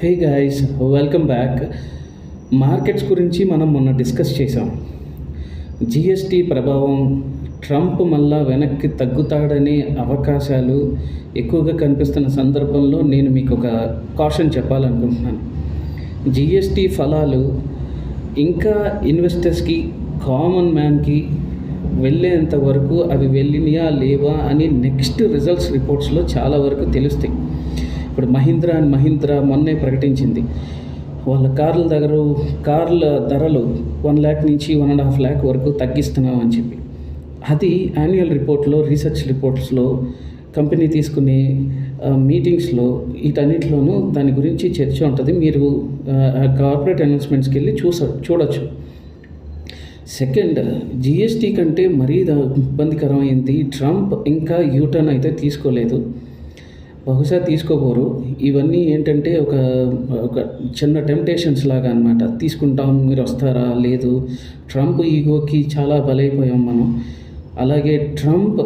Hey guys, welcome back. Markets గురించి మనం మొన్న డిస్కస్ చేసాం. జిఎస్టీ ప్రభావం, ట్రంప్ మళ్ళా వెనక్కి తగ్గుతాడనే అవకాశాలు ఎక్కువగా కనిపిస్తున్న సందర్భంలో నేను మీకు ఒక కాషన్ చెప్పాలనుకుంటున్నాను. జిఎస్టీ ఫలాలు ఇంకా ఇన్వెస్టర్స్కి, కామన్ మ్యాన్కి వెళ్ళేంత వరకు అవి వెళ్ళినాయా లేవా అని నెక్స్ట్ రిజల్ట్స్ రిపోర్ట్స్లో చాలా వరకు తెలుస్తాయి. ఇప్పుడు మహీంద్రా మొన్నే ప్రకటించింది వాళ్ళ కార్ల ధరలు 1 lakh నుంచి 1.5 lakh వరకు తగ్గిస్తున్నామని చెప్పి. అది యాన్యువల్ రిపోర్ట్లో, రీసెర్చ్ రిపోర్ట్స్లో, కంపెనీ తీసుకునే మీటింగ్స్లో వీటన్నిటిలోనూ దాని గురించి చర్చ ఉంటుంది. మీరు కార్పొరేట్ అనౌన్స్మెంట్స్కి వెళ్ళి చూడొచ్చు. సెకండ్, జిఎస్టీ కంటే మరీ ఇబ్బందికరమైంది. ట్రంప్ ఇంకా యూటర్న్ అయితే తీసుకోలేదు, బహుశా తీసుకోబోరు. ఇవన్నీ ఏంటంటే ఒక చిన్న టెంప్టేషన్స్ లాగా అనమాట. తీసుకుంటాం, మీరు వస్తారా? లేదు. ట్రంప్ ఈగోకి చాలా బలైపోయాం మనం. అలాగే ట్రంప్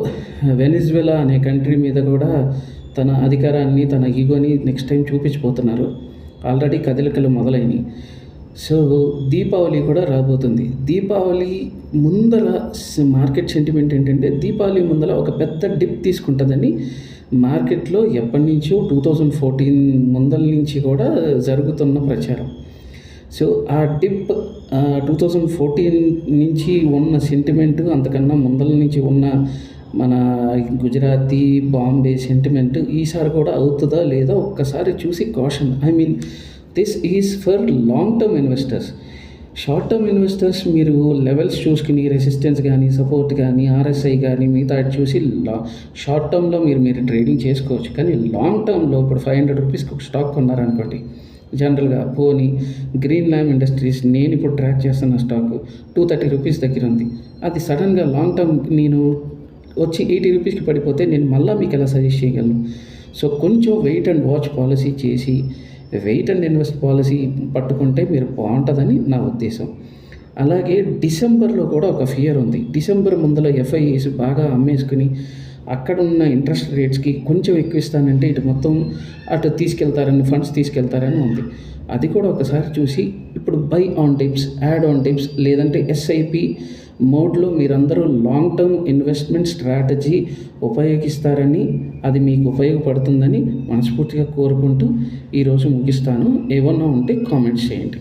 వెనిజువెలా అనే కంట్రీ మీద కూడా తన అధికారాన్ని, తన ఈగోని నెక్స్ట్ టైం చూపించబోతున్నారు. ఆల్రెడీ కదలికలు మొదలైనవి. సో దీపావళి కూడా రాబోతుంది. దీపావళి ముందర మార్కెట్ సెంటిమెంట్ ఏంటంటే, దీపావళి ముందర ఒక పెద్ద డిప్ తీసుకుంటుందని మార్కెట్లో ఎప్పటి నుంచో 2014 ముందల నుంచి కూడా జరుగుతున్న ప్రచారం. సో ఆ డిప్ 2014 నుంచి ఉన్న సెంటిమెంటు, అంతకన్నా ముందల నుంచి ఉన్న మన గుజరాతీ, బాంబే సెంటిమెంట్ ఈసారి కూడా అవుతుందా లేదా ఒక్కసారి చూసి caution. This is for long term investors. Short term investors మీరు లెవెల్స్ చూసుకుని, రెసిస్టెన్స్ కానీ, సపోర్ట్ కానీ, ఆర్ఎస్ఐ కానీ మిగతా చూసి షార్ట్ టర్మ్లో మీరు ట్రేడింగ్ చేసుకోవచ్చు. కానీ లాంగ్ టర్మ్లో ఇప్పుడు 500 రూపీస్కి ఒక స్టాక్ కొన్నారనుకోండి, జనరల్గా పోనీ గ్రీన్ ల్యామ్ ఇండస్ట్రీస్, నేను ఇప్పుడు ట్రాక్ చేస్తున్న స్టాక్ 230 రూపీస్ దగ్గర ఉంది. అది సడన్గా లాంగ్ టర్మ్ నేను వచ్చి 80 రూపీస్కి పడిపోతే నేను మళ్ళీ మీకు ఎలా సజెస్ట్ చేయగలను? సో కొంచెం వెయిట్ అండ్ వాచ్ పాలసీ చేసి, వెయిట్ అండ్ ఇన్వెస్ట్ పాలసీ పట్టుకుంటే మీరు బాగుంటుందని నా ఉద్దేశం. అలాగే డిసెంబర్లో కూడా ఒక ఫియర్ ఉంది. డిసెంబర్ ముందర ఎఫ్ఐఎస్ బాగా అమ్మేసుకుని అక్కడ ఉన్న ఇంట్రెస్ట్ రేట్స్కి కొంచెం ఎక్కువ ఇస్తానంటే ఇటు మొత్తం అటు ఫండ్స్ తీసుకెళ్తారని ఉంది. అది కూడా ఒకసారి చూసి ఇప్పుడు by on dips, add on dips, లేదంటే ఎస్ఐపి మోడ్లో మీరందరూ లాంగ్ టర్మ్ ఇన్వెస్ట్మెంట్ స్ట్రాటజీ ఉపయోగిస్తారని, అది మీకు ఉపయోగపడుతుందని మనస్ఫూర్తిగా కోరుకుంటూ ఈరోజు ముగిస్తాను. ఏమన్నా ఉంటే కామెంట్స్ చేయండి.